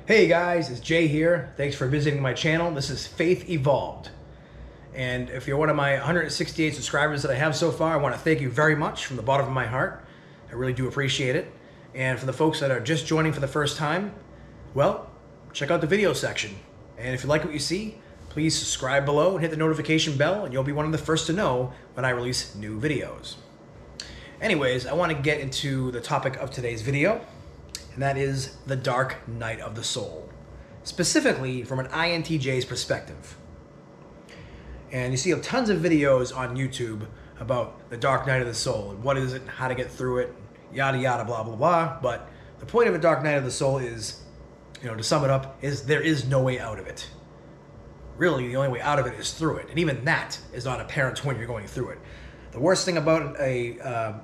Hey guys, it's Jay here. Thanks for visiting my channel. This is Faith Evolved. And if you're one of my 168 subscribers that I have so far, I want to thank you very much from the bottom of my heart. I really do appreciate it. And for the folks that are just joining for the first time, well, check out the video section. And if you like what you see, please subscribe below and hit the notification bell, and you'll be one of the first to know when I release new videos. Anyways, I want to get into the topic of today's video, and that is the dark night of the soul, specifically from an INTJ's perspective. And you see tons of videos on YouTube about the dark night of the soul and what is it, how to get through it, yada yada, blah blah blah. But the point of a dark night of the soul is, to sum it up, is there is no way out of it. Really, the only way out of it is through it, and even that is not apparent when you're going through it. The worst thing about a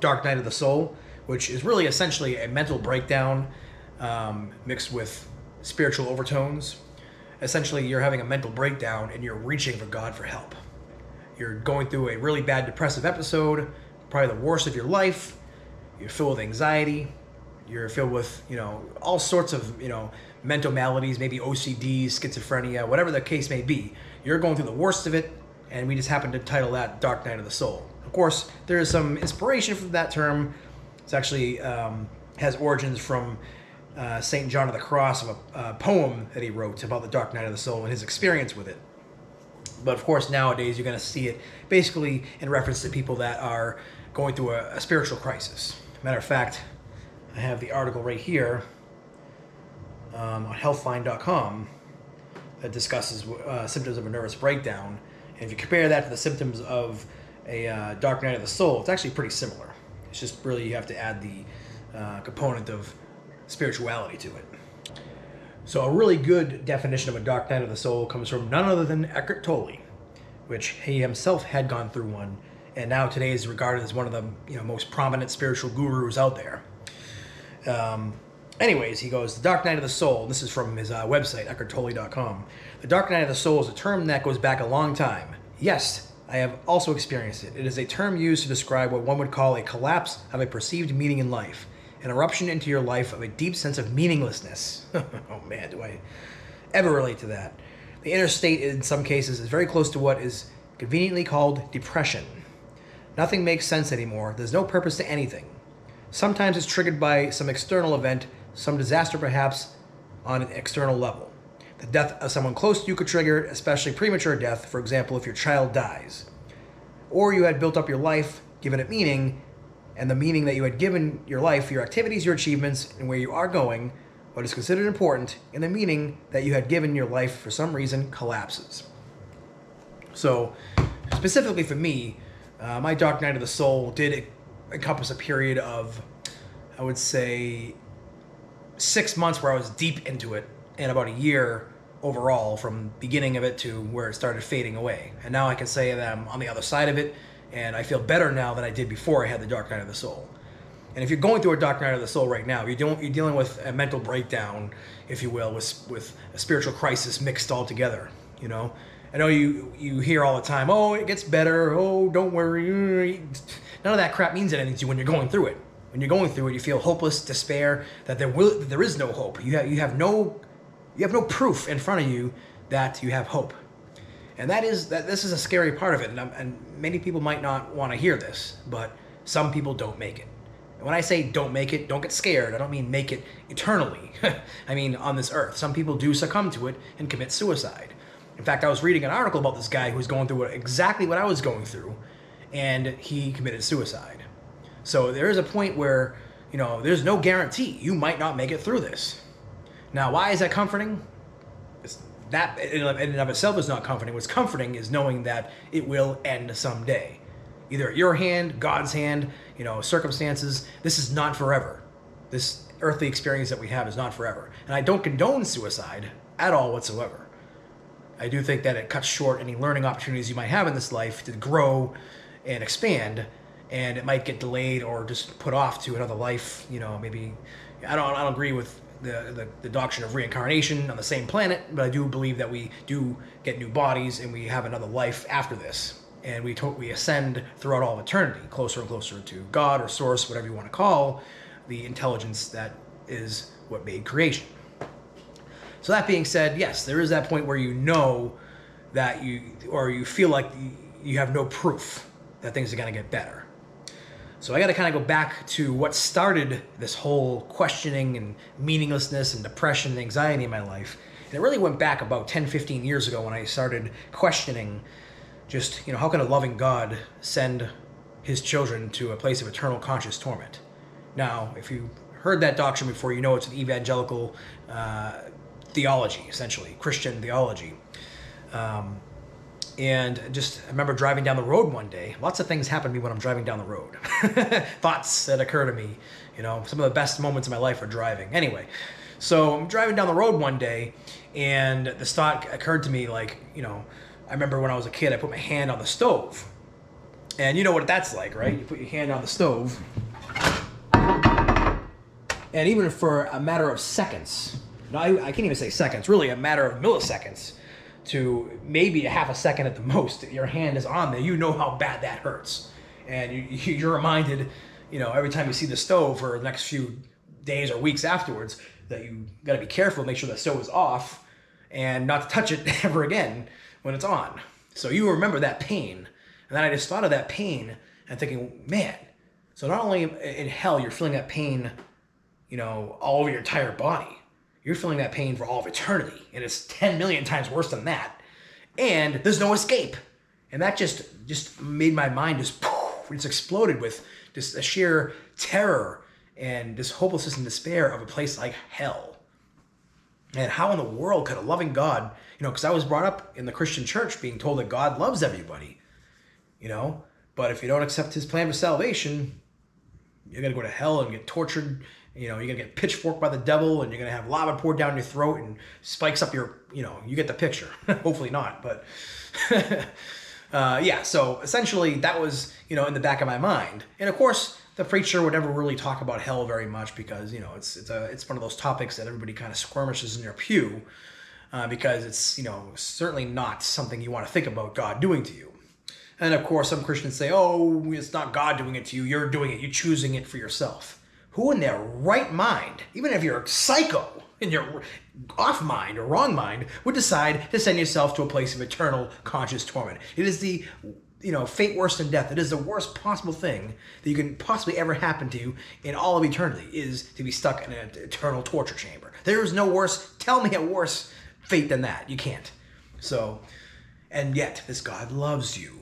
dark night of the soul, which is really essentially a mental breakdown mixed with spiritual overtones. Essentially, you're having a mental breakdown and you're reaching for God for help. You're going through a really bad depressive episode, probably the worst of your life. You're filled with anxiety. You're filled with, all sorts of, mental maladies, maybe OCD, schizophrenia, whatever the case may be. You're going through the worst of it, and we just happen to title that Dark Night of the Soul. Of course, there is some inspiration from that term. It's actually has origins from St. John of the Cross, of a poem that he wrote about the dark night of the soul and his experience with it. But of course, nowadays you're going to see it basically in reference to people that are going through a spiritual crisis. Matter of fact, I have the article right here on healthline.com that discusses symptoms of a nervous breakdown. And if you compare that to the symptoms of a dark night of the soul, it's actually pretty similar. It's just really you have to add the component of spirituality to it. So a really good definition of a dark night of the soul comes from none other than Eckhart Tolle, which he himself had gone through one, and now today is regarded as one of the most prominent spiritual gurus out there. Anyways, he goes, the dark night of the soul, and this is from his website, eckharttolle.com. The dark night of the soul is a term that goes back a long time. Yes, I have also experienced it. It is a term used to describe what one would call a collapse of a perceived meaning in life, an eruption into your life of a deep sense of meaninglessness. Oh man, do I ever relate to that. The inner state in some cases is very close to what is conveniently called depression. Nothing makes sense anymore. There's no purpose to anything. Sometimes it's triggered by some external event, some disaster perhaps on an external level. The death of someone close to you could trigger it, especially premature death, for example, if your child dies. Or you had built up your life, given it meaning, and the meaning that you had given your life, your activities, your achievements, and where you are going, what is considered important, and the meaning that you had given your life for some reason collapses. So, specifically for me, my dark night of the soul did encompass a period of, I would say, 6 months where I was deep into it, and about a year overall from beginning of it to where it started fading away. And now I can say that I'm on the other side of it, and I feel better now than I did before I had the dark night of the soul. And if you're going through a dark night of the soul right now, you're dealing with a mental breakdown, if you will, with a spiritual crisis mixed all together. I know you hear all the time, oh, it gets better, oh, don't worry. None of that crap means anything to you when you're going through it. When you're going through it, you feel hopeless, despair, that there is no hope. You have no proof in front of you that you have hope. And this is a scary part of it. And many people might not want to hear this, but some people don't make it. And when I say don't make it, don't get scared. I don't mean make it eternally. I mean on this earth. Some people do succumb to it and commit suicide. In fact, I was reading an article about this guy who was going through exactly what I was going through, and he committed suicide. So there is a point where, there's no guarantee. You might not make it through this. Now, why is that comforting? That in and of itself is not comforting. What's comforting is knowing that it will end someday. Either at your hand, God's hand, circumstances. This is not forever. This earthly experience that we have is not forever. And I don't condone suicide at all whatsoever. I do think that it cuts short any learning opportunities you might have in this life to grow and expand, and it might get delayed or just put off to another life. Maybe I don't agree with the doctrine of reincarnation on the same planet, but I do believe that we do get new bodies and we have another life after this, and we ascend throughout all of eternity, closer and closer to God or source, whatever you want to call the intelligence that is what made creation. So that being said, yes, there is that point where you know that you feel like you have no proof that things are going to get better. So I got to kind of go back to what started this whole questioning and meaninglessness and depression and anxiety in my life. And it really went back about 10, 15 years ago when I started questioning just, how can a loving God send his children to a place of eternal conscious torment? Now, if you heard that doctrine before, you know it's an evangelical theology, essentially, Christian theology. And just, I remember driving down the road one day. Lots of things happen to me when I'm driving down the road. Thoughts that occur to me. Some of the best moments of my life are driving. Anyway, so I'm driving down the road one day, and this thought occurred to me, I remember when I was a kid, I put my hand on the stove. And you know what that's like, right? You put your hand on the stove, and even for a matter of seconds, I can't even say seconds, really a matter of milliseconds, to maybe a half a second at the most, your hand is on there, you know how bad that hurts. And you're reminded, every time you see the stove for the next few days or weeks afterwards, that you got to be careful, make sure the stove is off, and not to touch it ever again when it's on. So you remember that pain. And then I just thought of that pain and thinking, man, so not only in hell you're feeling that pain, all over your entire body, you're feeling that pain for all of eternity. And it's 10 million times worse than that. And there's no escape. And that just made my mind just exploded with just a sheer terror and this hopelessness and despair of a place like hell. And how in the world could a loving God, because I was brought up in the Christian church being told that God loves everybody, but if you don't accept his plan for salvation, you're going to go to hell and get tortured. You're going to get pitchforked by the devil, and you're going to have lava poured down your throat and spikes up your, you get the picture. Hopefully not, but yeah. So essentially that was, in the back of my mind. And of course, the preacher would never really talk about hell very much because, it's one of those topics that everybody kind of skirmishes in their pew because it's, certainly not something you want to think about God doing to you. And of course, some Christians say, oh, it's not God doing it to you. You're doing it. You're choosing it for yourself. Who in their right mind, even if you're psycho in your off mind or wrong mind, would decide to send yourself to a place of eternal conscious torment? It is the, fate worse than death. It is the worst possible thing that you can possibly ever happen to you in all of eternity, is to be stuck in an eternal torture chamber. There is no worse, tell me a worse fate than that. You can't. So, and yet this God loves you.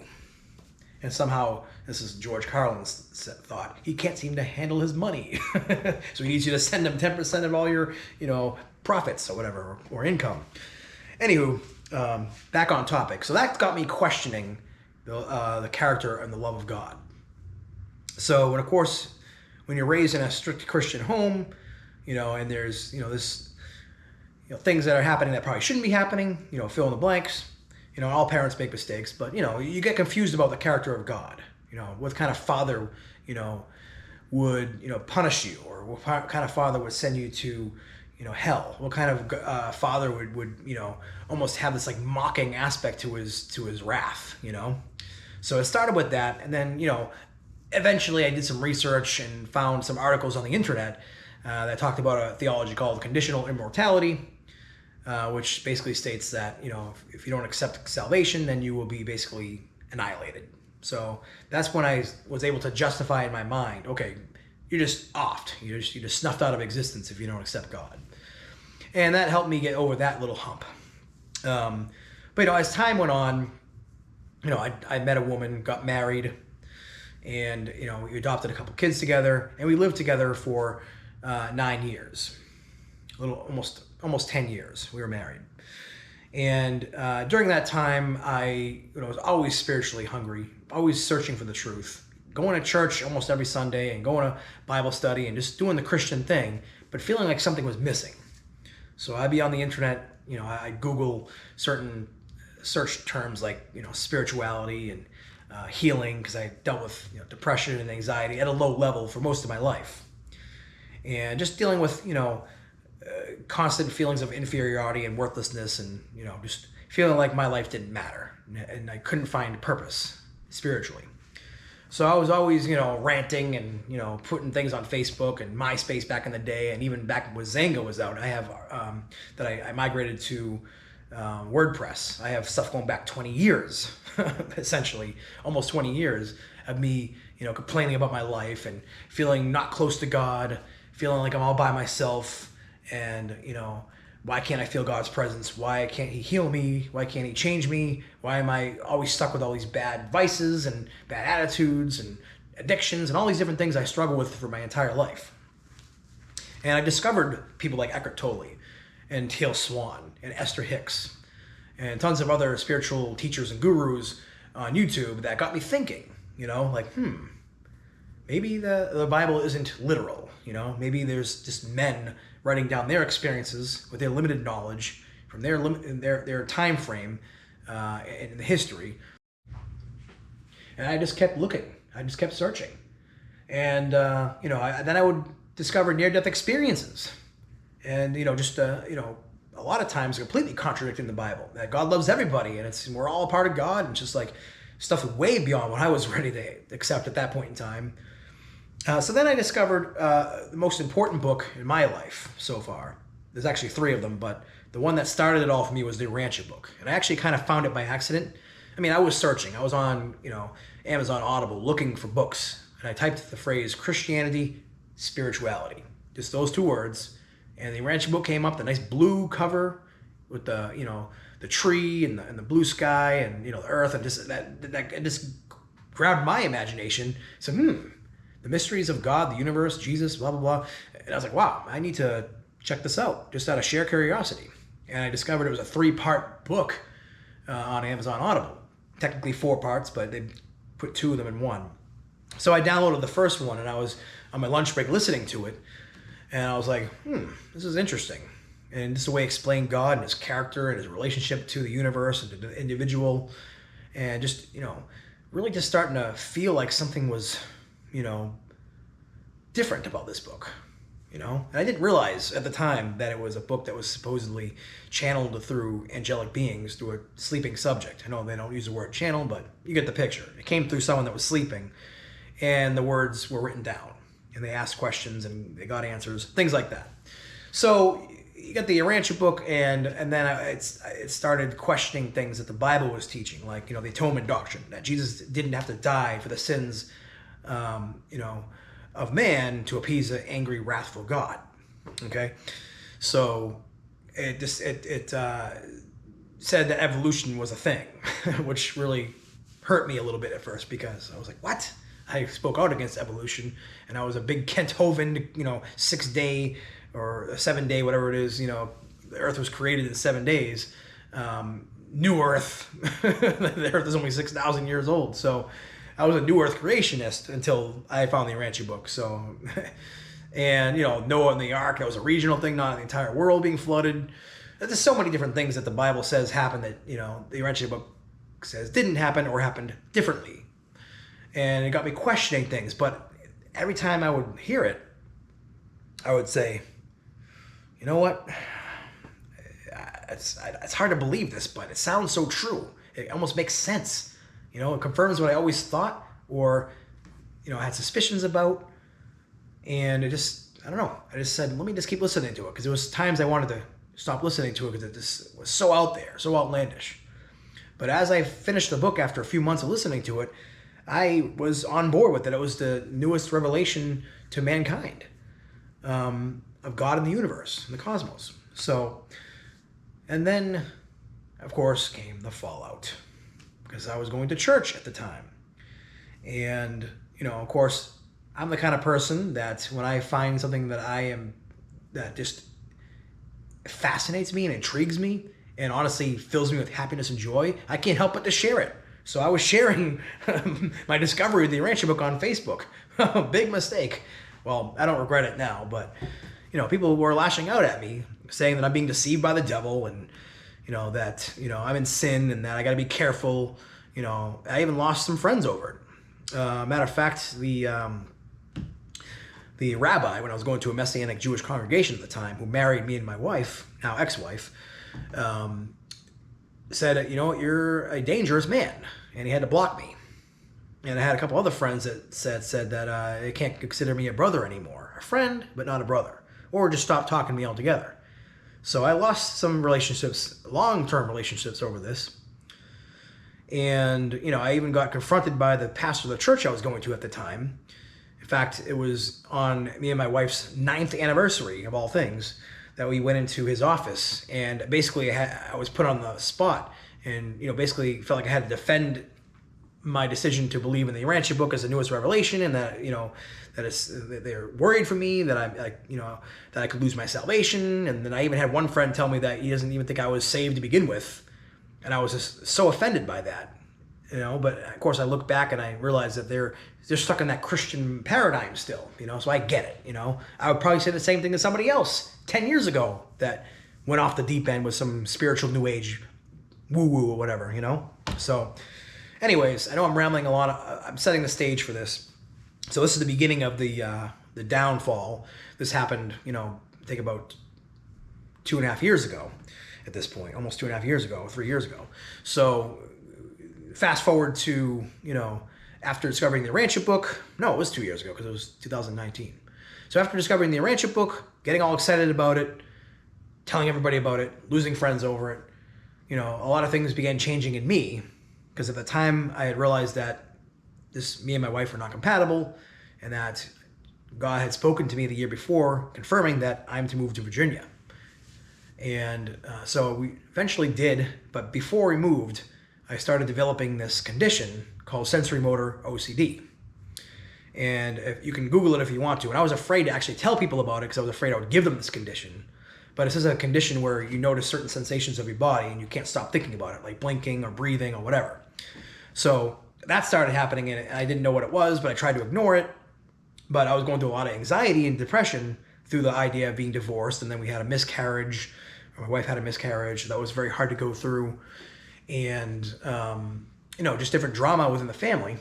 And somehow, this is George Carlin's thought, he can't seem to handle his money. So he needs you to send him 10% of all your, profits or whatever, or income. Anywho, back on topic. So that got me questioning the character and the love of God. So, and of course, when you're raised in a strict Christian home, and there's, this, things that are happening that probably shouldn't be happening, fill in the blanks. All parents make mistakes, but, you get confused about the character of God. What kind of father, would, punish you, or what kind of father would send you to, hell? What kind of father would, almost have this like mocking aspect to his wrath, So it started with that. And then, eventually I did some research and found some articles on the internet that talked about a theology called conditional immortality. Which basically states that, if you don't accept salvation, then you will be basically annihilated. So that's when I was able to justify in my mind, okay, you're just offed. You're just snuffed out of existence if you don't accept God. And that helped me get over that little hump. But, as time went on, I met a woman, got married, and, we adopted a couple kids together, and we lived together for 9 years, almost 10 years we were married. And during that time, I was always spiritually hungry, always searching for the truth, going to church almost every Sunday and going to Bible study and just doing the Christian thing, but feeling like something was missing. So I'd be on the internet, I'd Google certain search terms like, spirituality and healing, because I dealt with depression and anxiety at a low level for most of my life. And just dealing with, constant feelings of inferiority and worthlessness, and just feeling like my life didn't matter and I couldn't find purpose spiritually. So I was always, ranting and, putting things on Facebook and MySpace back in the day, and even back when Zanga was out. I have I migrated to WordPress. I have stuff going back 20 years, essentially, almost 20 years of me, complaining about my life and feeling not close to God, feeling like I'm all by myself, and, why can't I feel God's presence? Why can't he heal me? Why can't he change me? Why am I always stuck with all these bad vices and bad attitudes and addictions and all these different things I struggle with for my entire life? And I discovered people like Eckhart Tolle and Teal Swan and Esther Hicks and tons of other spiritual teachers and gurus on YouTube that got me thinking, maybe the Bible isn't literal, maybe there's just men writing down their experiences with their limited knowledge from their time frame in the history. And I just kept looking. I just kept searching. And, then I would discover near-death experiences. And, a lot of times completely contradicting the Bible. That God loves everybody and we're all a part of God. And it's just like stuff way beyond what I was ready to accept at that point in time. So then I discovered the most important book in my life so far. There's actually 3 of them, but the one that started it all for me was the Urantia book. And I actually kind of found it by accident. I mean, I was searching. I was on, Amazon Audible looking for books. And I typed the phrase Christianity, spirituality. Just those 2 words. And the Urantia book came up, the nice blue cover with the, the tree and the blue sky and, the earth. And just that just grabbed my imagination. So, the mysteries of God, the universe, Jesus, blah, blah, blah. And I was like, wow, I need to check this out just out of sheer curiosity. And I discovered it was a 3-part book on Amazon Audible. Technically 4 parts, but they put 2 of them in one. So I downloaded the first one and I was on my lunch break listening to it. And I was like, this is interesting. And just the way it explained God and his character and his relationship to the universe and to the individual. And just, really just starting to feel like something was, different about this book, And I didn't realize at the time that it was a book that was supposedly channeled through angelic beings through a sleeping subject. I know they don't use the word channel, but you get the picture. It came through someone that was sleeping, and the words were written down, and they asked questions, and they got answers, things like that. So you got the Urantia book, and then it started questioning things that the Bible was teaching, like, the atonement doctrine, that Jesus didn't have to die for the sins of man to appease an angry, wrathful God. Okay, so it said that evolution was a thing, which really hurt me a little bit at first because I was like, what? I spoke out against evolution, and I was a big Kent Hovind, 6-day or 7-day, whatever it is. The Earth was created in 7 days. New Earth, the Earth is only 6,000 years old, so I was a New Earth creationist until I found the Urantia book. So, and Noah and the Ark, that was a regional thing, not the entire world being flooded. There's so many different things that the Bible says happened that the Urantia book says didn't happen or happened differently, and it got me questioning things. But every time I would hear it, I would say, you know what? It's hard to believe this, but it sounds so true. It almost makes sense. It confirms what I always thought or, I had suspicions about. And I don't know. I just said, let me just keep listening to it. Because there was times I wanted to stop listening to it because it just was so out there, so outlandish. But as I finished the book after a few months of listening to it, I was on board with it. It was the newest revelation to mankind of God and the universe and the cosmos. So, and then, of course, came the fallout. Because I was going to church at the time. And, of course, I'm the kind of person that when I find something that just fascinates me and intrigues me and honestly fills me with happiness and joy, I can't help but to share it. So I was sharing my discovery of the Urantia book on Facebook. Big mistake. Well, I don't regret it now, but, people were lashing out at me saying that I'm being deceived by the devil and, that, I'm in sin and that I got to be careful. I even lost some friends over it. Matter of fact, the rabbi, when I was going to a Messianic Jewish congregation at the time, who married me and my wife, now ex-wife, said, you're a dangerous man. And he had to block me. And I had a couple other friends that said that they can't consider me a brother anymore. A friend, but not a brother. Or just stopped talking to me altogether. So I lost some relationships, long-term relationships over this. And, I even got confronted by the pastor of the church I was going to at the time. In fact, it was on me and my wife's 9th anniversary, of all things, that we went into his office. And basically, I was put on the spot and, basically felt like I had to defend my decision to believe in the Urantia book as the newest revelation, and that, that they're worried for me, that that I could lose my salvation. And then I even had one friend tell me that he doesn't even think I was saved to begin with. And I was just so offended by that, but of course I look back and I realize that they're stuck in that Christian paradigm still, so I get it, I would probably say the same thing to somebody else 10 years ago that went off the deep end with some spiritual new age woo-woo or whatever, So anyways, I know I'm rambling a lot. I'm setting the stage for this. So this is the beginning of the downfall. This happened, I think about 2.5 years ago. At this point, almost 2.5 years ago, 3 years ago. So fast forward to, after discovering the Urantia book, no, it was 2 years ago because it was 2019. So after discovering the Urantia book, getting all excited about it, telling everybody about it, losing friends over it, a lot of things began changing in me, because at the time I had realized that me and my wife were not compatible, and that God had spoken to me the year before confirming that I'm to move to Virginia. And so we eventually did, but before we moved, I started developing this condition called sensory motor OCD. And you can Google it if you want to. And I was afraid to actually tell people about it because I was afraid I would give them this condition. But this is a condition where you notice certain sensations of your body and you can't stop thinking about it, like blinking or breathing or whatever. So that started happening, and I didn't know what it was, but I tried to ignore it. But I was going through a lot of anxiety and depression through the idea of being divorced, and then we had a miscarriage. My wife had a miscarriage. That was very hard to go through. And, just different drama within the family.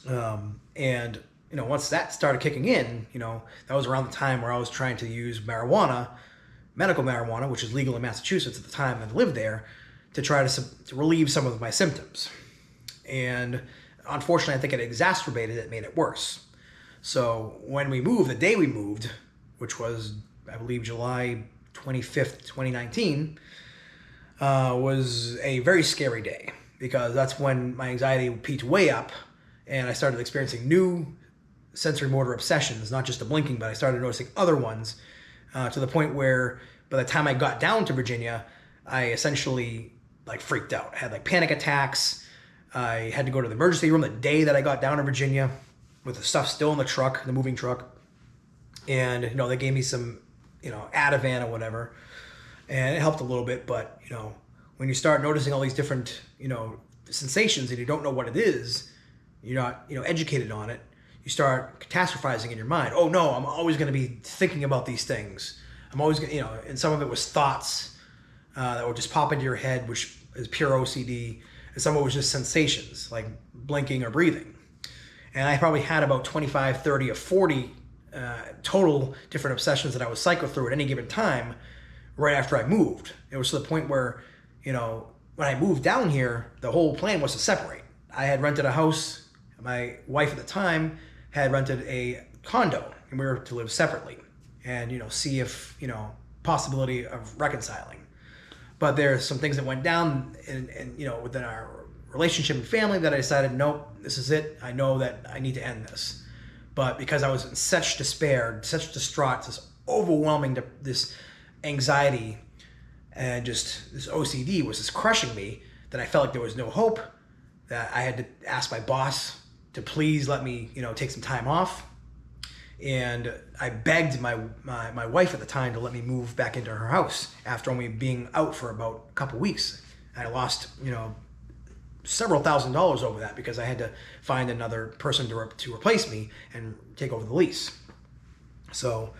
And, once that started kicking in, that was around the time where I was trying to use marijuana, medical marijuana, which is legal in Massachusetts at the time, and lived there, to try to relieve some of my symptoms. And unfortunately, I think it exacerbated it, made it worse. So when we moved, the day we moved, which was, I believe, July 25th, 2019, was a very scary day, because that's when my anxiety peaked way up and I started experiencing new sensory motor obsessions, not just the blinking, but I started noticing other ones, to the point where by the time I got down to Virginia, I essentially freaked out. I had panic attacks. I had to go to the emergency room the day that I got down to Virginia with the stuff still in the truck, the moving truck. And, they gave me some, Ativan or whatever, and it helped a little bit. But, when you start noticing all these different, sensations and you don't know what it is, you're not, educated on it, you start catastrophizing in your mind. Oh no, I'm always going to be thinking about these things. I'm always going to, and some of it was thoughts that would just pop into your head, which is pure OCD. And some of it was just sensations like blinking or breathing. And I probably had about 25, 30 or 40 total different obsessions that I would cycle through at any given time right after I moved. It was to the point where, when I moved down here, the whole plan was to separate. I had rented a house. My wife at the time had rented a condo, and we were to live separately and, see if, possibility of reconciling. But there's some things that went down and within our relationship and family that I decided, nope, this is it. I know that I need to end this. But because I was in such despair, such distraught, this overwhelming, this anxiety and just this OCD was just crushing me, that I felt like there was no hope, that I had to ask my boss to please let me, take some time off. And I begged my wife at the time to let me move back into her house after only being out for about a couple weeks. And I lost, several $1,000s over that, because I had to find another person to replace me and take over the lease. So,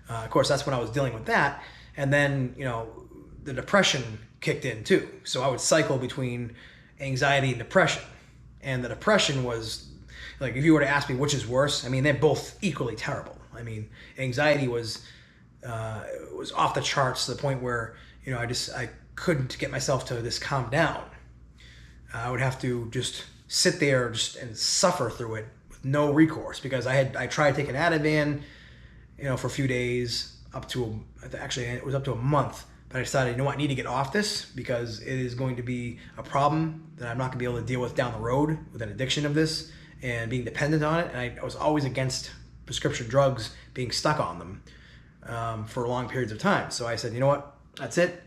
of course, that's when I was dealing with that. And then, the depression kicked in too. So I would cycle between anxiety and depression. And the depression was, if you were to ask me which is worse, they're both equally terrible. Anxiety was off the charts, to the point where, I couldn't get myself to just calm down. I would have to just sit there just and suffer through it with no recourse, because I tried taking Ativan, for a few days, actually it was up to a month, but I decided, I need to get off this, because it is going to be a problem that I'm not going to be able to deal with down the road with an addiction of this and being dependent on it. And I was always against prescription drugs, being stuck on them for long periods of time. So I said, you know what, that's it.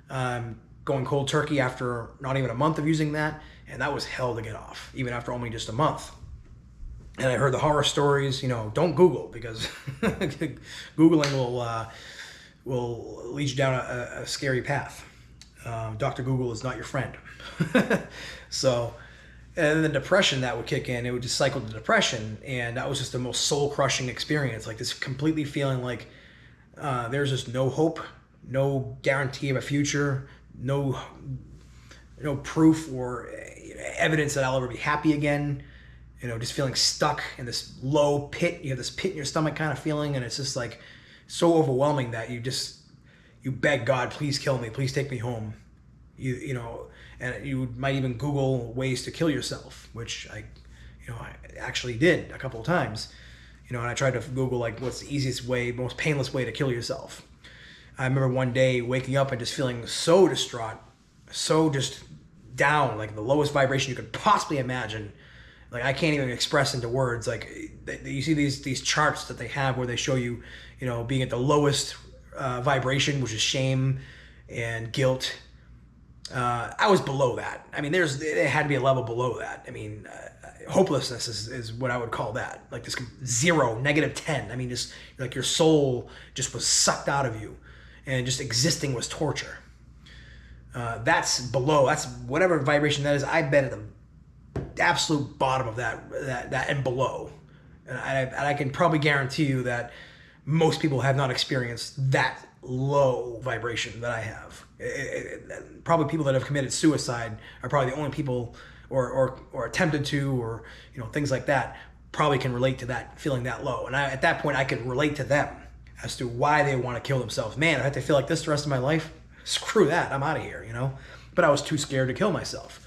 I'm going cold turkey after not even a month of using that, and that was hell to get off, even after only just a month. And I heard the horror stories. Don't Google, because Googling will lead you down a scary path. Dr. Google is not your friend. So, and the depression that would kick in, it would just cycle to depression, and that was just the most soul-crushing experience. Like this completely feeling like there's just no hope, no guarantee of a future, no proof or evidence that I'll ever be happy again. Just feeling stuck in this low pit. You have this pit in your stomach kind of feeling, and it's just like so overwhelming that you beg God, please kill me, please take me home. And you might even Google ways to kill yourself, which I actually did a couple of times. And I tried to Google like what's the easiest way, most painless way to kill yourself. I remember one day waking up and just feeling so distraught, so just down, like the lowest vibration you could possibly imagine. Like I can't even express into words. Like you see these charts that they have where they show you, being at the lowest vibration, which is shame and guilt. I was below that. I mean, it had to be a level below that. I mean, hopelessness is what I would call that. Like this 0, -10. I mean, just like your soul just was sucked out of you, and just existing was torture. That's below. That's whatever vibration that is. I've been at the absolute bottom of that and below, and I can probably guarantee you that most people have not experienced that low vibration that I have. Probably people that have committed suicide are probably the only people, or attempted to, or things like that, probably can relate to that, feeling that low. And at that point I could relate to them as to why they want to kill themselves. Man, I have to feel like this the rest of my life? Screw that, I'm out of here, But I was too scared to kill myself.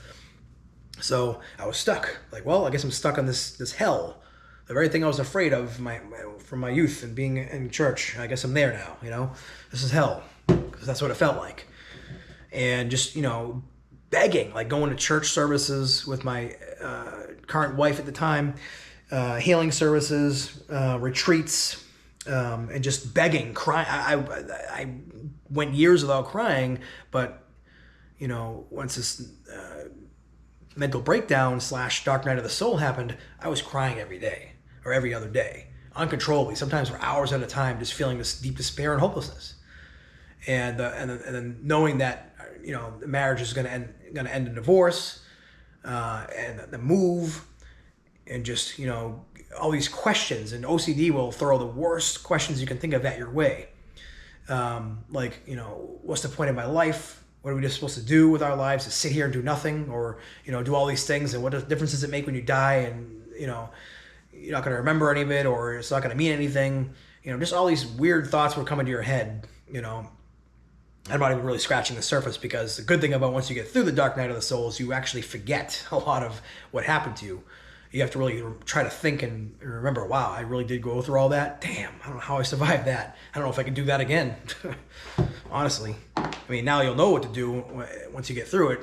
So I was stuck. Like, well, I guess I'm stuck on this hell. The very thing I was afraid of from my youth and being in church. I guess I'm there now, This is hell. Because that's what it felt like. And just, begging, like going to church services with my current wife at the time, healing services, retreats, and just begging, crying. I went years without crying, but, once this mental breakdown / dark night of the soul happened, I was crying every day or every other day, uncontrollably, sometimes for hours at a time, just feeling this deep despair and hopelessness. And then knowing that, the marriage is going to end in divorce, and the move, and just, all these questions, and OCD will throw the worst questions you can think of at your way. Like, what's the point of my life? What are we just supposed to do with our lives? To sit here and do nothing, or, do all these things? And what difference does it make when you die? And, you're not going to remember any of it, or it's not going to mean anything. Just all these weird thoughts would come into your head, I'm not even really scratching the surface, because the good thing about once you get through the dark night of the soul is you actually forget a lot of what happened to you. You have to really try to think and remember, wow, I really did go through all that. Damn, I don't know how I survived that. I don't know if I can do that again. Honestly. I mean, now you'll know what to do once you get through it,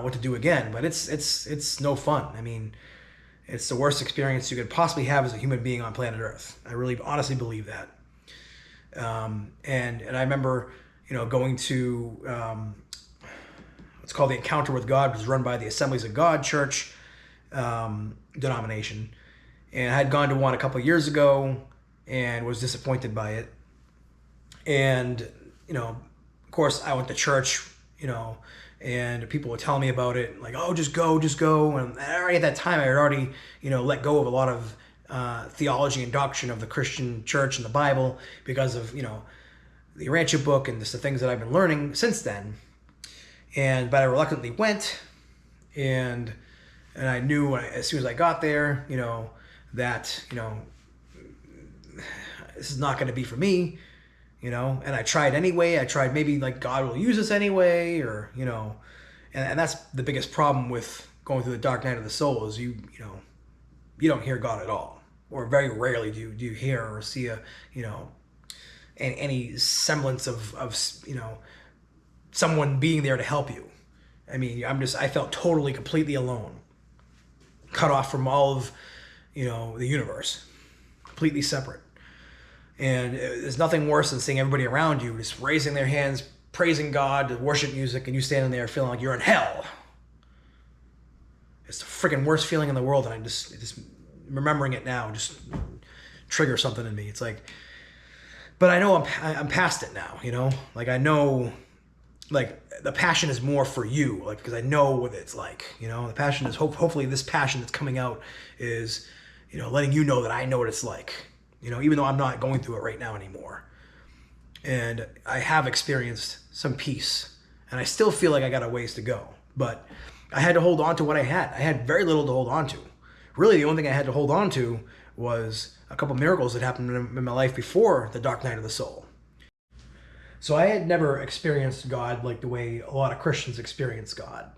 what to do again, but it's no fun. I mean, it's the worst experience you could possibly have as a human being on planet Earth. I really honestly believe that. And I remember, going to what's called the Encounter with God, which is run by the Assemblies of God Church denomination. And I had gone to one a couple of years ago and was disappointed by it. And, of course, I went to church, and people would tell me about it, like, oh, just go. And already at that time, I had already, let go of a lot of theology and doctrine of the Christian church and the Bible because of, the Urantia book and just the things that I've been learning since then. But I reluctantly went, and I knew as soon as I got there, that, this is not going to be for me, and I tried anyway. I tried maybe like God will use us anyway, or, and that's the biggest problem with going through the dark night of the soul is you don't hear God at all, or very rarely do you hear or see any semblance of someone being there to help you. I mean, I felt totally, completely alone, cut off from all of the universe, completely separate. And there's nothing worse than seeing everybody around you just raising their hands, praising God, to worship music, and you standing there feeling like you're in hell. It's the freaking worst feeling in the world, and I just remembering it now just triggers something in me. It's like, but I know I'm past it now, like I know, like the passion is more for you, like, because I know what it's like, the passion is hopefully this passion that's coming out is, letting you know that I know what it's like, even though I'm not going through it right now anymore. And I have experienced some peace, and I still feel like I got a ways to go, but I had to hold on to what I had. I had very little to hold on to. Really, the only thing I had to hold on to was a couple miracles that happened in my life before the dark night of the soul. So I had never experienced God like the way a lot of Christians experience God,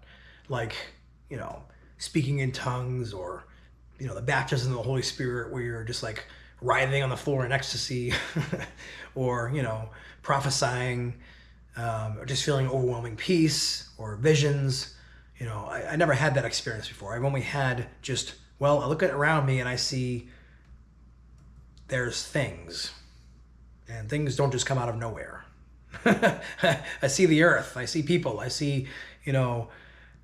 like, speaking in tongues, or, the baptism of the Holy Spirit, where you're just like writhing on the floor in ecstasy, or, prophesying, or just feeling overwhelming peace, or visions. I never had that experience before. I've only had just, I look around me and I see there's things, and things don't just come out of nowhere. I see the earth, I see people, I see,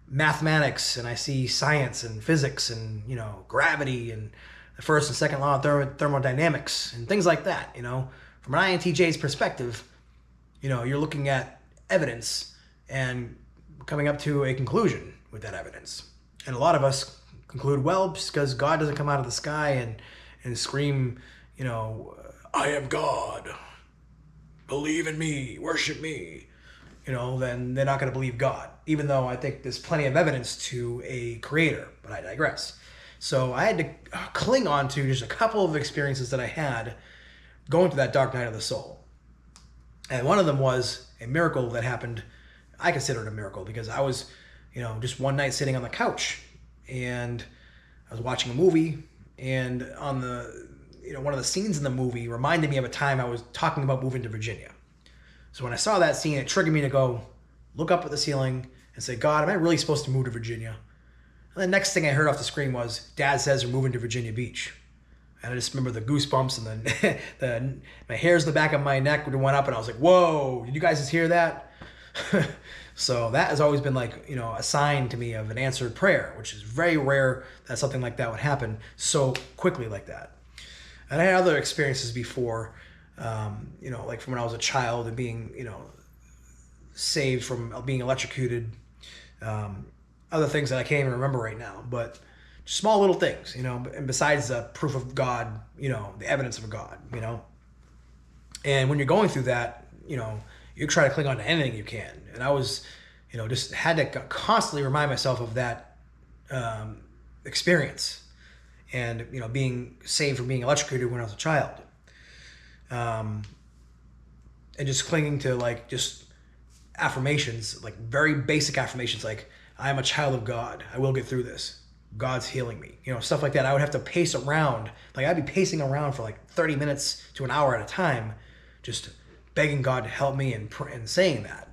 mathematics, and I see science and physics and, gravity and the first and second law of thermodynamics and things like that. From an INTJ's perspective, you're looking at evidence and coming up to a conclusion with that evidence. And a lot of us conclude, because God doesn't come out of the sky and scream, I am God, believe in me, worship me, then they're not going to believe God, even though I think there's plenty of evidence to a creator, but I digress. So I had to cling on to just a couple of experiences that I had going through that dark night of the soul. And one of them was a miracle that happened. I consider it a miracle because I was, just one night sitting on the couch, and I was watching a movie, and on the, one of the scenes in the movie reminded me of a time I was talking about moving to Virginia. So when I saw that scene, it triggered me to go look up at the ceiling and say, God, am I really supposed to move to Virginia? And the next thing I heard off the screen was, Dad says we're moving to Virginia Beach. And I just remember the goosebumps, and then my hairs in the back of my neck went up, and I was like, whoa, did you guys just hear that? So that has always been like, a sign to me of an answered prayer, which is very rare that something like that would happen so quickly like that. And I had other experiences before, like from when I was a child and being, saved from being electrocuted, other things that I can't even remember right now, but small little things, and besides the proof of God, the evidence of God, and when you're going through that, you try to cling on to anything you can. And I was, just had to constantly remind myself of that experience, and, being saved from being electrocuted when I was a child. And just clinging to like just affirmations, like very basic affirmations, like I am a child of God. I will get through this. God's healing me. Stuff like that. I would have to pace around. Like I'd be pacing around for like 30 minutes to an hour at a time, just begging God to help me and saying that.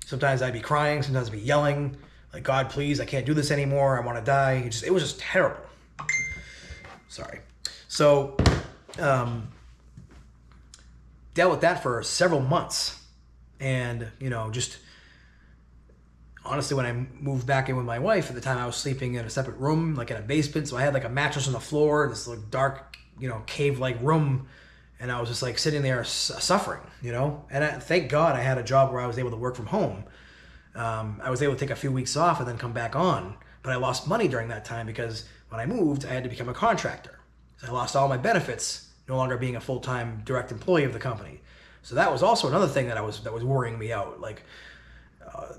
Sometimes I'd be crying. Sometimes I'd be yelling, like, God, please, I can't do this anymore. I want to die. It was just terrible. Sorry. So, dealt with that for several months. And, just honestly, when I moved back in with my wife, at the time I was sleeping in a separate room, like in a basement. So I had like a mattress on the floor, this like dark, cave-like room. And I was just like sitting there suffering, and thank God I had a job where I was able to work from home. I was able to take a few weeks off and then come back on, but I lost money during that time because when I moved, I had to become a contractor. So I lost all my benefits, no longer being a full-time direct employee of the company. So that was also another thing that was worrying me out, like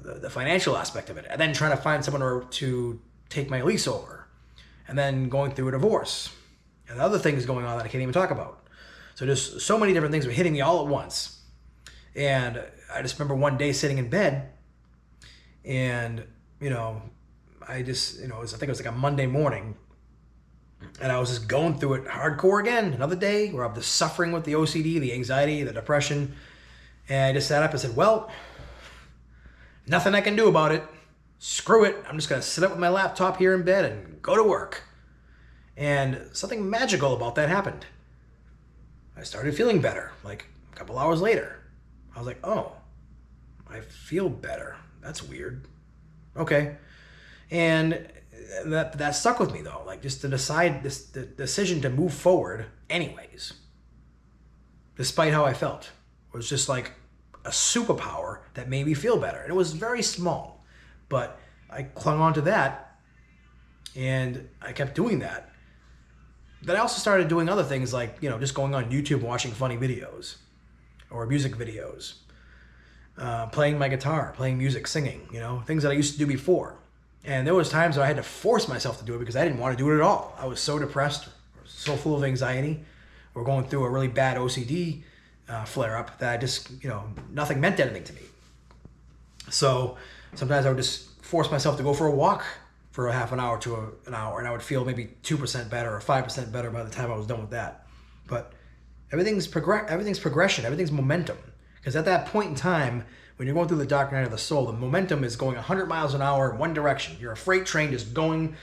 the financial aspect of it, and then trying to find someone to take my lease over, and then going through a divorce, and other things going on that I can't even talk about. So just so many different things were hitting me all at once. And I just remember one day sitting in bed and, I just, I think it was like a Monday morning, and I was just going through it hardcore again. Another day where I'm just suffering with the OCD, the anxiety, the depression. And I just sat up and said, well, nothing I can do about it. Screw it. I'm just going to sit up with my laptop here in bed and go to work. And something magical about that happened. I started feeling better. Like a couple hours later, I was like, oh, I feel better. That's weird. Okay. And that stuck with me though. Like just to decide the decision to move forward anyways, despite how I felt, was just like a superpower that made me feel better. And it was very small, but I clung on to that and I kept doing that. Then I also started doing other things like, just going on YouTube and watching funny videos or music videos, playing my guitar, playing music, singing, things that I used to do before. And there was times where I had to force myself to do it because I didn't want to do it at all. I was so depressed, so full of anxiety, or going through a really bad OCD flare-up that I just, nothing meant anything to me. So sometimes I would just force myself to go for a walk for a half an hour to an hour, and I would feel maybe 2% better or 5% better by the time I was done with that. But everything's progression, everything's momentum. Because at that point in time, when you're going through the dark night of the soul, the momentum is going 100 miles an hour in one direction. You're a freight train just going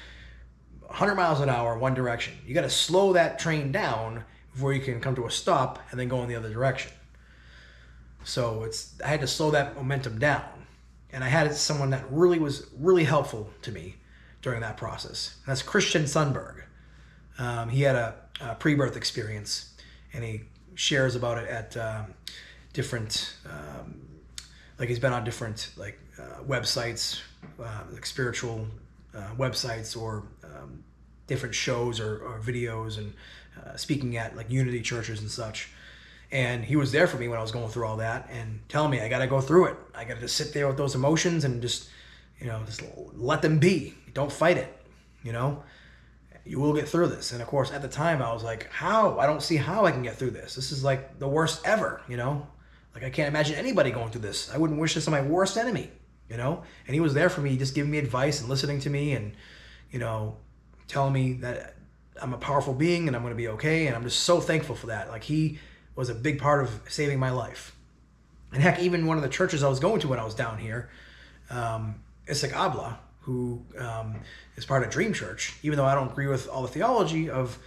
100 miles an hour in one direction. You got to slow that train down before you can come to a stop and then go in the other direction. So I had to slow that momentum down. And I had someone that was really helpful to me during that process. And that's Christian Sundberg. He had a pre-birth experience, and he shares about it at different, like he's been on different websites, like spiritual websites, or different shows or videos, and speaking at like unity churches and such. And he was there for me when I was going through all that and telling me I got to go through it. I got to just sit there with those emotions and just let them be. Don't fight it. You will get through this. And of course, at the time I was like, how? I don't see how I can get through this. This is like the worst ever, Like I can't imagine anybody going through this. I wouldn't wish this on my worst enemy, And he was there for me, just giving me advice and listening to me and, telling me that I'm a powerful being and I'm going to be okay. And I'm just so thankful for that. Like he was a big part of saving my life. And heck, even one of the churches I was going to when I was down here, Isaac Abla, who is part of Dream Church, even though I don't agree with all the theology of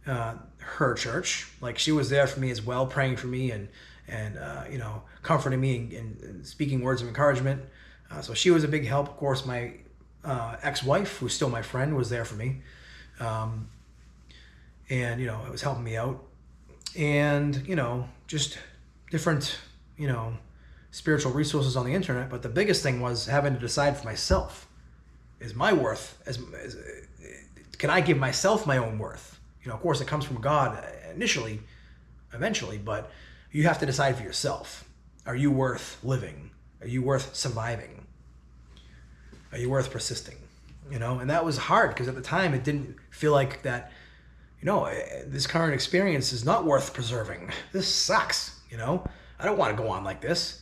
her church, like she was there for me as well, praying for me and comforting me and speaking words of encouragement. So she was a big help. Of course, my ex-wife, who's still my friend, was there for me. And, it was helping me out. And, just different, spiritual resources on the internet. But the biggest thing was having to decide for myself. Is my worth, can I give myself my own worth? Of course, it comes from God initially, eventually, but you have to decide for yourself. Are you worth living? Are you worth surviving? Are you worth persisting? And that was hard because at the time it didn't feel like that, this current experience is not worth preserving. This sucks, I don't want to go on like this.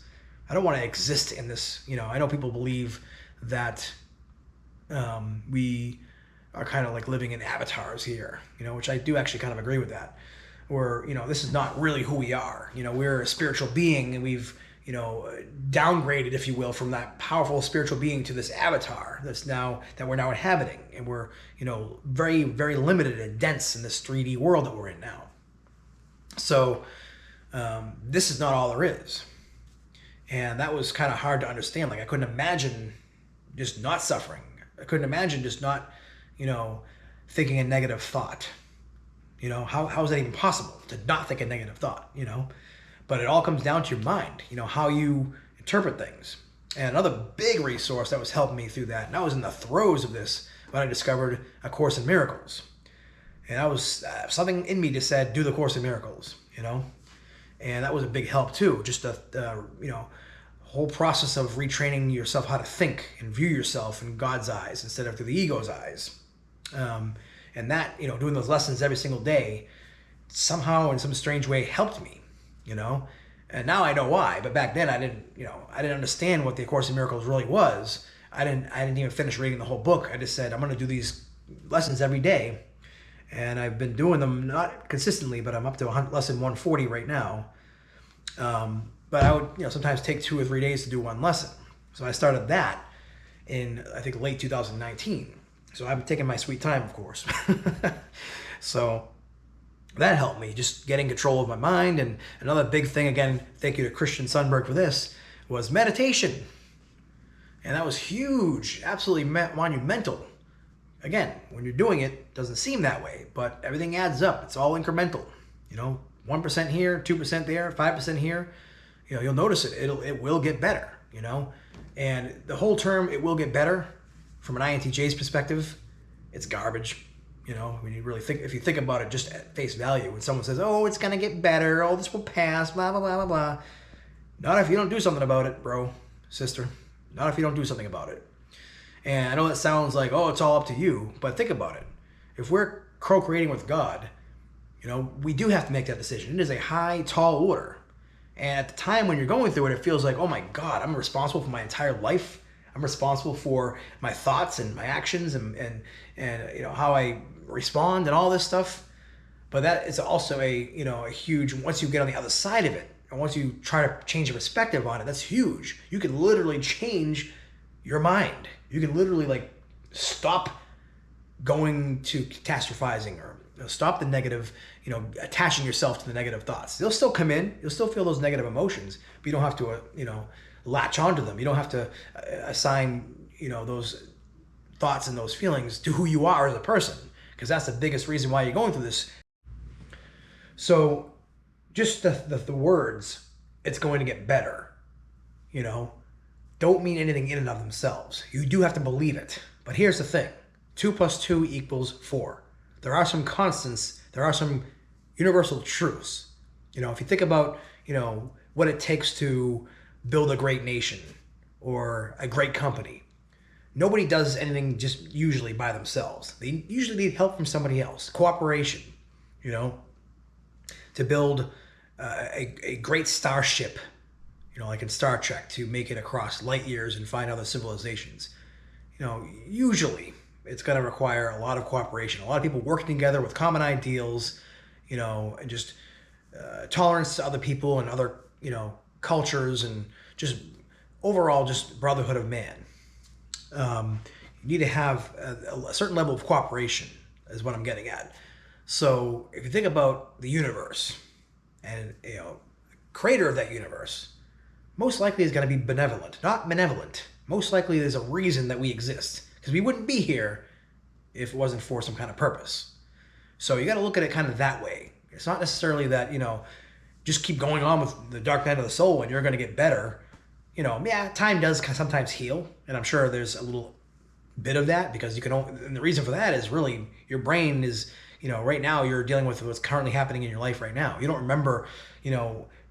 I don't want to exist in this, I know people believe that we are kind of like living in avatars here, which I do actually kind of agree with that. Or, this is not really who we are. We're a spiritual being and we've, downgraded, if you will, from that powerful spiritual being to this avatar that we're now inhabiting. And we're, very, very limited and dense in this 3D world that we're in now. So this is not all there is. And that was kind of hard to understand. Like I couldn't imagine just not suffering. I couldn't imagine just not, thinking a negative thought. How is that even possible to not think a negative thought, But it all comes down to your mind, how you interpret things. And another big resource that was helping me through that, and I was in the throes of this when I discovered A Course in Miracles. And I was, something in me just said, do the Course in Miracles, And that was a big help too, just the whole process of retraining yourself how to think and view yourself in God's eyes instead of through the ego's eyes. And that, doing those lessons every single day somehow in some strange way helped me, and now I know why, but back then I didn't understand what the A Course in Miracles really was I didn't even finish reading the whole book. I just said I'm going to do these lessons every day, and I've been doing them not consistently, but I'm up to lesson 140 right now. But I would sometimes take 2 or 3 days to do one lesson. So I started that in I think late 2019. So I'm taking my sweet time, of course. So that helped me just getting control of my mind. And another big thing, again, thank you to Christian Sundberg for this, was meditation. And that was huge, absolutely monumental. Again, when you're doing it, it doesn't seem that way, but everything adds up. It's all incremental. 1% here, 2% there, 5% here. You'll notice it will get better, And the whole term, it will get better, from an INTJ's perspective, it's garbage. When you really think, if you think about it just at face value, when someone says, oh, it's going to get better, oh, this will pass, blah, blah, blah, blah, blah. Not if you don't do something about it, bro, sister. Not if you don't do something about it. And I know that sounds like, oh, it's all up to you, but think about it. If we're co-creating with God, we do have to make that decision. It is a high, tall order. And at the time when you're going through it, it feels like, oh my God, I'm responsible for my entire life. I'm responsible for my thoughts and my actions and how I respond and all this stuff. But that is also a huge, once you get on the other side of it, and once you try to change your perspective on it, that's huge. You can literally change your mind. You can literally stop going to catastrophizing or stop the negative, attaching yourself to the negative thoughts. They'll still come in. You'll still feel those negative emotions, but you don't have to, latch onto them. You don't have to assign, those thoughts and those feelings to who you are as a person, because that's the biggest reason why you're going through this. So just the words, it's going to get better, don't mean anything in and of themselves. You do have to believe it. But here's the thing. 2 + 2 = 4. There are some constants. There are some universal truths. If you think about, what it takes to build a great nation or a great company, nobody does anything just usually by themselves. They usually need help from somebody else. Cooperation, to build a great starship, like in Star Trek, to make it across light years and find other civilizations. Usually it's going to require a lot of cooperation, a lot of people working together with common ideals, and just tolerance to other people and other, cultures, and just overall just brotherhood of man. You need to have a certain level of cooperation is what I'm getting at. So if you think about the universe and, creator of that universe, most likely is going to be benevolent, not malevolent. Most likely there's a reason that we exist, because we wouldn't be here if it wasn't for some kind of purpose. So you got to look at it kind of that way. It's not necessarily that, just keep going on with the dark night of the soul and you're going to get better. Time does sometimes heal, and I'm sure there's a little bit of that, because you can only, and the reason for that is really your brain is, right now you're dealing with what's currently happening in your life right now. You don't remember,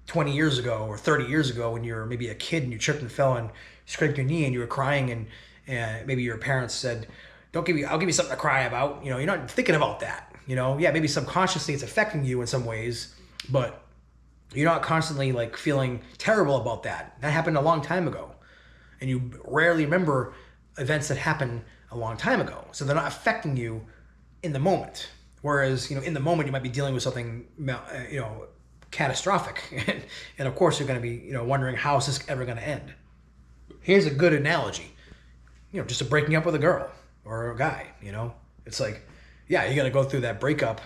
20 years ago or 30 years ago when you were maybe a kid and you tripped and fell and scraped your knee and you were crying, and maybe your parents said, I'll give you something to cry about. You're not thinking about that. Maybe subconsciously it's affecting you in some ways, but you're not constantly feeling terrible about that. That happened a long time ago. And you rarely remember events that happened a long time ago. So they're not affecting you in the moment. Whereas, in the moment you might be dealing with something, catastrophic. And of course you're going to be, wondering, how is this ever going to end? Here's a good analogy. Just a breaking up with a girl or a guy, It's like, yeah, you're going to go through that breakup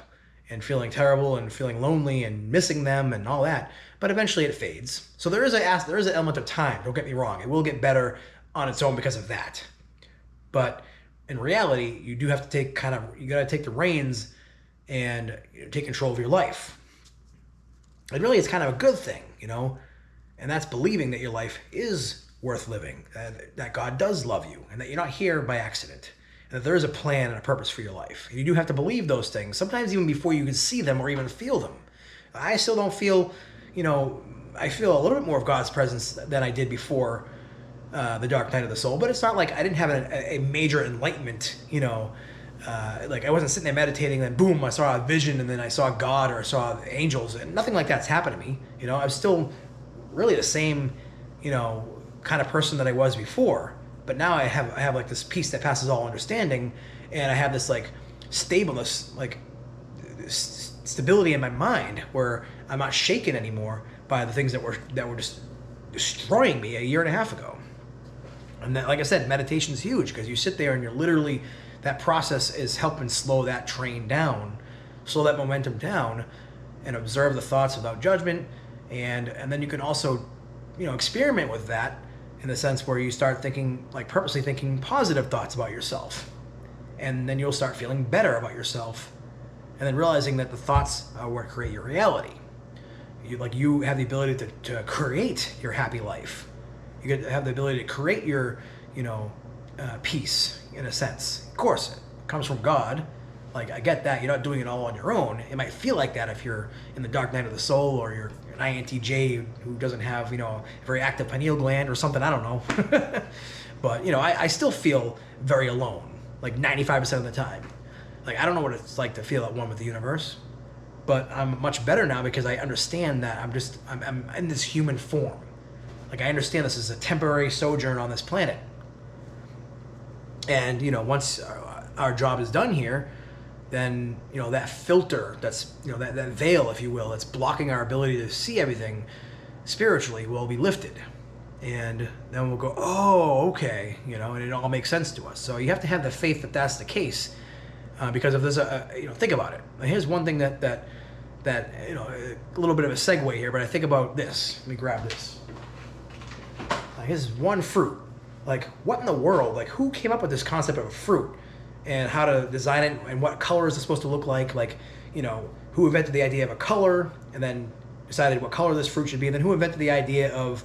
and feeling terrible and feeling lonely and missing them and all that, but eventually it fades. So there is an element of time. Don't get me wrong; it will get better on its own because of that. But in reality, you do have to take you got to take the reins and take control of your life. And really, it's kind of a good thing, and that's believing that your life is worth living, that God does love you, and that you're not here by accident. That there is a plan and a purpose for your life. You do have to believe those things, sometimes even before you can see them or even feel them. I still don't feel, I feel a little bit more of God's presence than I did before the dark night of the soul, but it's not like I didn't have a major enlightenment, I wasn't sitting there meditating, then boom, I saw a vision, and then I saw God or I saw angels, and nothing like that's happened to me. I'm still really the same, kind of person that I was before. but now I have like this peace that passes all understanding, and I have this like stableness, like stability in my mind where I'm not shaken anymore by the things that were just destroying me a year and a half ago. And that, like I said, meditation is huge because you sit there and you're literally, that process is helping slow that train down, slow that momentum down, and observe the thoughts without judgment. And then you can also, experiment with that in the sense where you start thinking, like purposely thinking positive thoughts about yourself. And then you'll start feeling better about yourself. And then realizing that the thoughts are what create your reality. You have the ability to create your happy life. You have the ability to create your, peace in a sense. Of course, it comes from God. Like, I get that. You're not doing it all on your own. It might feel like that if you're in the dark night of the soul, or you're an INTJ who doesn't have, a very active pineal gland or something. I don't know. But, I still feel very alone, like 95% of the time. Like, I don't know what it's like to feel at one with the universe, but I'm much better now because I understand that I'm in this human form. Like, I understand this is a temporary sojourn on this planet. And, once our job is done here, then, that filter that's, that veil, if you will, that's blocking our ability to see everything spiritually will be lifted. And then we'll go, oh, okay, and it all makes sense to us. So you have to have the faith that that's the case. Because if there's think about it. Here's one thing that a little bit of a segue here, but I think about this. Let me grab this. Here's one fruit. Like, what in the world? Like, who came up with this concept of a fruit and how to design it and what color is it supposed to look like? Like, who invented the idea of a color and then decided what color this fruit should be? And then who invented the idea of,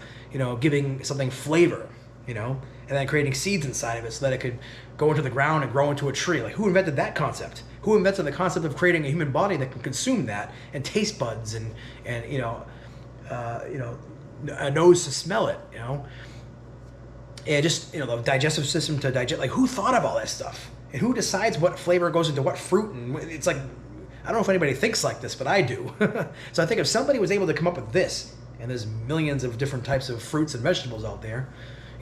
giving something flavor, and then creating seeds inside of it so that it could go into the ground and grow into a tree. Like, who invented that concept? Who invented the concept of creating a human body that can consume that, and taste buds and a nose to smell it, and just, the digestive system to digest. Like, who thought of all that stuff? And who decides what flavor goes into what fruit? And it's like, I don't know if anybody thinks like this, but I do. So I think if somebody was able to come up with this, and there's millions of different types of fruits and vegetables out there,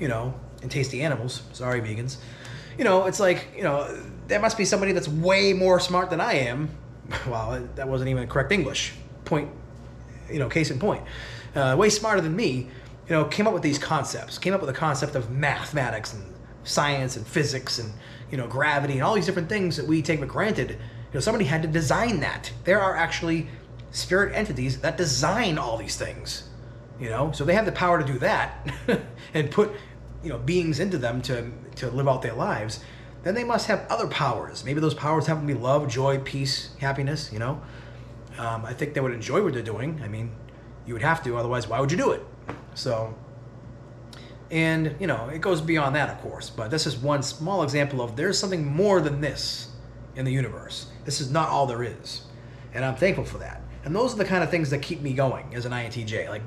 and tasty animals, sorry vegans, it's like, there must be somebody that's way more smart than I am. Wow, that wasn't even correct English. Point, case in point. Way smarter than me, came up with these concepts, came up with the concept of mathematics and science and physics and, gravity and all these different things that we take for granted. Somebody had to design that. There are actually spirit entities that design all these things, so they have the power to do that and put, beings into them to live out their lives. Then they must have other powers. Maybe those powers happen to be love, joy, peace, happiness, I think they would enjoy what they're doing. I mean, you would have to, otherwise why would you do it? So, and, it goes beyond that, of course, but this is one small example of there's something more than this in the universe. This is not all there is. And I'm thankful for that. And those are the kind of things that keep me going as an INTJ. Like,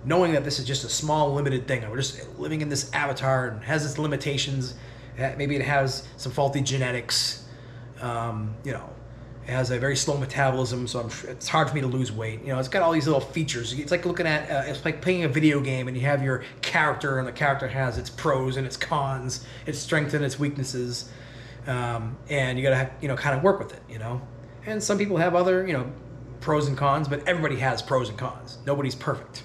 knowing that this is just a small, limited thing. We're just living in this avatar and has its limitations. Maybe it has some faulty genetics. It has a very slow metabolism, so it's hard for me to lose weight. It's got all these little features. It's like looking at, it's like playing a video game, and you have your character, and the character has its pros and its cons, its strengths and its weaknesses, and you gotta, kind of work with it, And some people have other, pros and cons, but everybody has pros and cons. Nobody's perfect.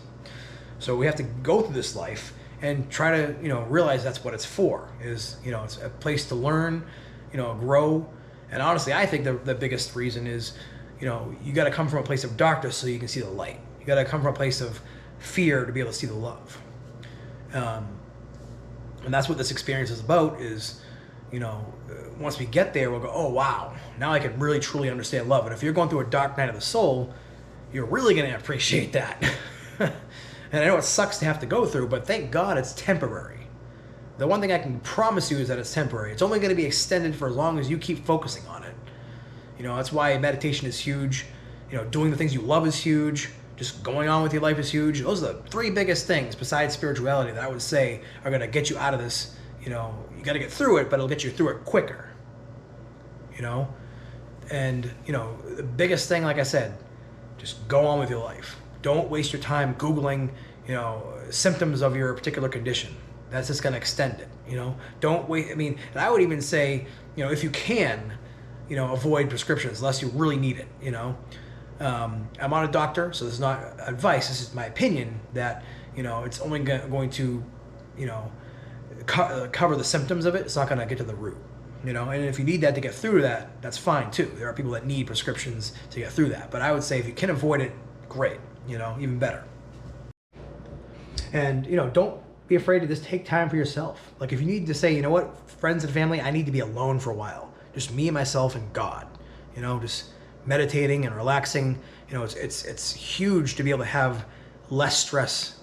So we have to go through this life and try to, realize that's what it's for. Is, it's a place to learn, grow. And honestly, I think the biggest reason is, you got to come from a place of darkness so you can see the light. You got to come from a place of fear to be able to see the love. And that's what this experience is about is, once we get there, we'll go, oh, wow, now I can really, truly understand love. And if you're going through a dark night of the soul, you're really going to appreciate that. And I know it sucks to have to go through, but thank God it's temporary. The one thing I can promise you is that it's temporary. It's only going to be extended for as long as you keep focusing on it. That's why meditation is huge. Doing the things you love is huge. Just going on with your life is huge. Those are the three biggest things besides spirituality that I would say are going to get you out of this. You got to get through it, but it'll get you through it quicker. And, the biggest thing, like I said, just go on with your life. Don't waste your time Googling, symptoms of your particular condition. That's just going to extend it. Don't wait. I mean, and I would even say, if you can, avoid prescriptions unless you really need it. I'm not a doctor, so this is not advice. This is my opinion that it's only going to cover the symptoms of it. It's not going to get to the root. And if you need that to get through that, that's fine too. There are people that need prescriptions to get through that. But I would say if you can avoid it, great. Even better. And don't be afraid to just take time for yourself. Like if you need to say, friends and family, I need to be alone for a while. Just me and myself and God. Just meditating and relaxing. It's huge to be able to have less stress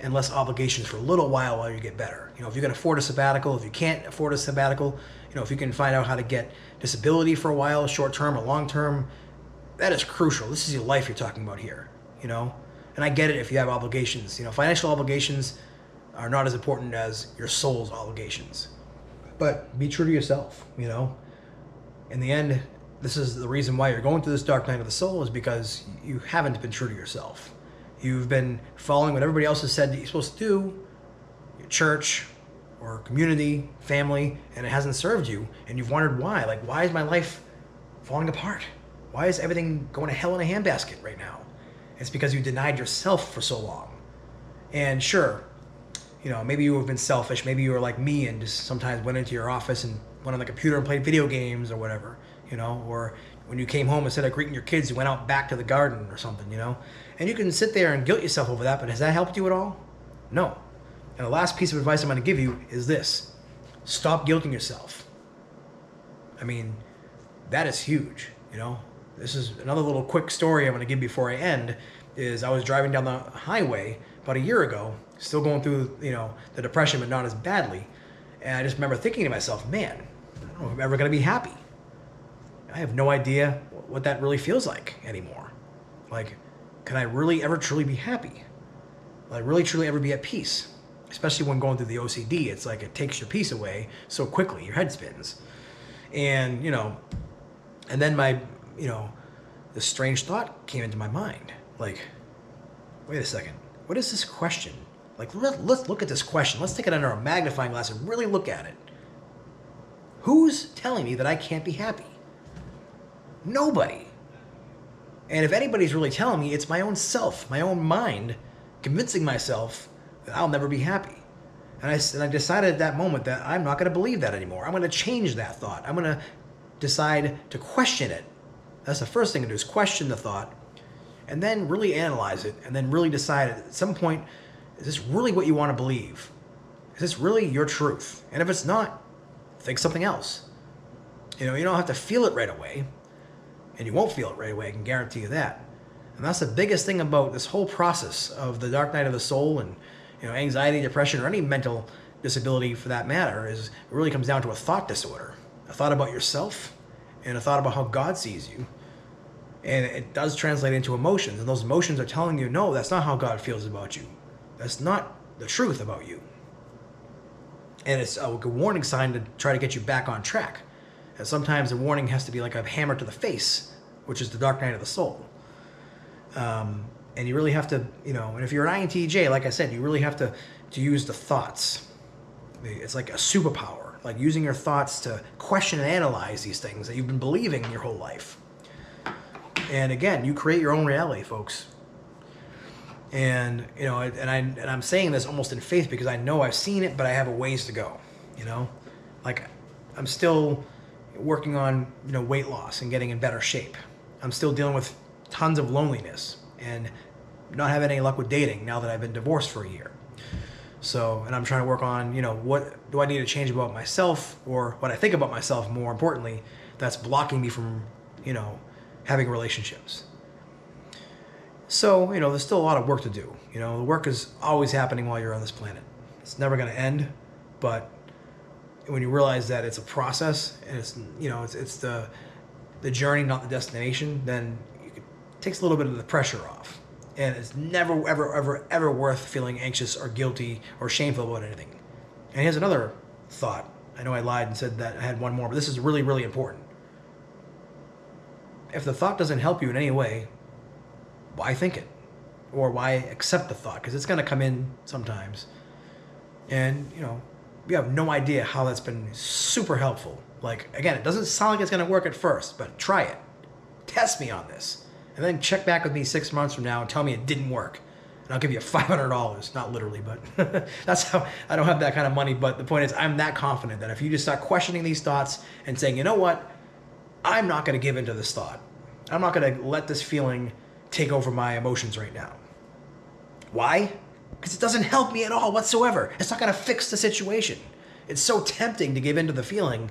and less obligations for a little while you get better. If you can afford a sabbatical, if you can't afford a sabbatical, if you can find out how to get disability for a while, short term or long term, that is crucial. This is your life you're talking about here, And I get it if you have obligations. Financial obligations are not as important as your soul's obligations. But be true to yourself, In the end, this is the reason why you're going through this dark night of the soul, is because you haven't been true to yourself. You've been following what everybody else has said that you're supposed to do, your church or community, family, and it hasn't served you. And you've wondered why. Like, why is my life falling apart? Why is everything going to hell in a handbasket right now? It's because you denied yourself for so long. And sure, maybe you have been selfish. Maybe you were like me and just sometimes went into your office and went on the computer and played video games or whatever, or when you came home, instead of greeting your kids, you went out back to the garden or something, And you can sit there and guilt yourself over that, but has that helped you at all? No. And the last piece of advice I'm going to give you is this. Stop guilting yourself. I mean, that is huge, This is another little quick story I'm going to give before I end, is I was driving down the highway about a year ago, still going through, the depression, but not as badly. And I just remember thinking to myself, man, I don't know if I'm ever going to be happy. I have no idea what that really feels like anymore. Like, can I really ever truly be happy? Will I really truly ever be at peace? Especially when going through the OCD, it's like it takes your peace away so quickly, your head spins. And, and then this strange thought came into my mind. Like, wait a second, what is this question? Like, let's look at this question. Let's take it under a magnifying glass and really look at it. Who's telling me that I can't be happy? Nobody. And if anybody's really telling me, it's my own self, my own mind, convincing myself that I'll never be happy. And I decided at that moment that I'm not going to believe that anymore. I'm going to change that thought. I'm going to decide to question it. That's the first thing to do, is question the thought, and then really analyze it, and then really decide at some point, is this really what you want to believe? Is this really your truth? And if it's not, think something else. You don't have to feel it right away, and you won't feel it right away, I can guarantee you that. And that's the biggest thing about this whole process of the dark night of the soul and anxiety, depression, or any mental disability for that matter, is it really comes down to a thought disorder. A thought about yourself and a thought about how God sees you. And it does translate into emotions. And those emotions are telling you, no, that's not how God feels about you. That's not the truth about you. And it's a warning sign to try to get you back on track. And sometimes the warning has to be like a hammer to the face, which is the dark night of the soul. And you really have to, and if you're an INTJ, like I said, you really have to use the thoughts. It's like a superpower, like using your thoughts to question and analyze these things that you've been believing your whole life. And again, you create your own reality, folks. And, I'm saying this almost in faith because I know I've seen it, but I have a ways to go, Like, I'm still working on, weight loss and getting in better shape. I'm still dealing with tons of loneliness and not having any luck with dating now that I've been divorced for a year. So, and I'm trying to work on, what do I need to change about myself, or what I think about myself, more importantly, that's blocking me from, having relationships. So, there's still a lot of work to do. The work is always happening while you're on this planet. It's never going to end, but when you realize that it's a process and it's the journey, not the destination, then it takes a little bit of the pressure off. And it's never, ever, ever, ever worth feeling anxious or guilty or shameful about anything. And here's another thought. I know I lied and said that I had one more, but this is really, really important. If the thought doesn't help you in any way, why think it? Or why accept the thought? Because it's going to come in sometimes. And, you know, you have no idea how that's been super helpful. Like, again, it doesn't sound like it's going to work at first, but try it. Test me on this. And then check back with me 6 months from now and tell me it didn't work. And I'll give you $500. Not literally, but that's how, I don't have that kind of money. But the point is, I'm that confident that if you just start questioning these thoughts and saying, you know what, I'm not going to give into this thought. I'm not going to let this feeling take over my emotions right now. Why? Because it doesn't help me at all whatsoever. It's not going to fix the situation. It's so tempting to give into the feeling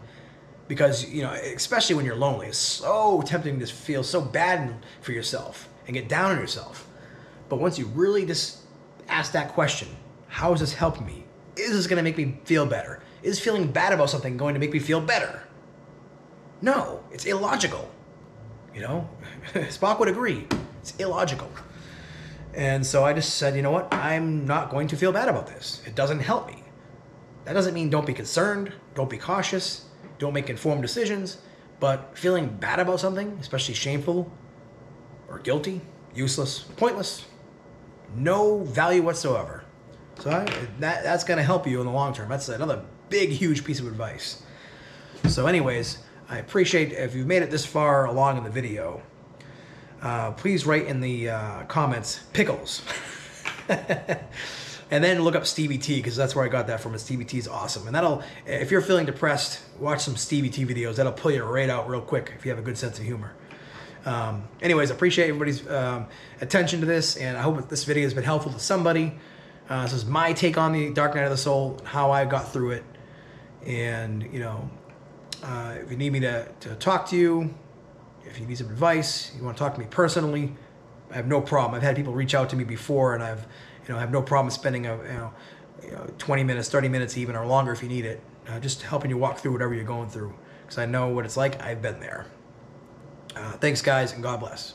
because, you know, especially when you're lonely, it's so tempting to feel so bad for yourself and get down on yourself. But once you really just ask that question, how is this helping me? Is this going to make me feel better? Is feeling bad about something going to make me feel better? No, it's illogical. You know, Spock would agree. It's illogical. And so I just said, you know what? I'm not going to feel bad about this. It doesn't help me. That doesn't mean don't be concerned, don't be cautious, don't make informed decisions, but feeling bad about something, especially shameful or guilty, useless, pointless, no value whatsoever. So that's going to help you in the long term. That's another big, huge piece of advice. So anyways, I appreciate if you've made it this far along in the video. Please write in the comments, pickles. And then look up Stevie T, because that's where I got that from. Stevie T is awesome. And that'll, if you're feeling depressed, watch some Stevie T videos. That'll pull you right out real quick if you have a good sense of humor. Anyways, I appreciate everybody's attention to this, and I hope this video has been helpful to somebody. This is my take on the Dark Night of the Soul, how I got through it. And, you know, if you need me to talk to you, if you need some advice, you want to talk to me personally, I have no problem. I've had people reach out to me before, and I have no problem spending 20 minutes, 30 minutes even, or longer if you need it, just helping you walk through whatever you're going through, because I know what it's like. I've been there. Thanks, guys, and God bless.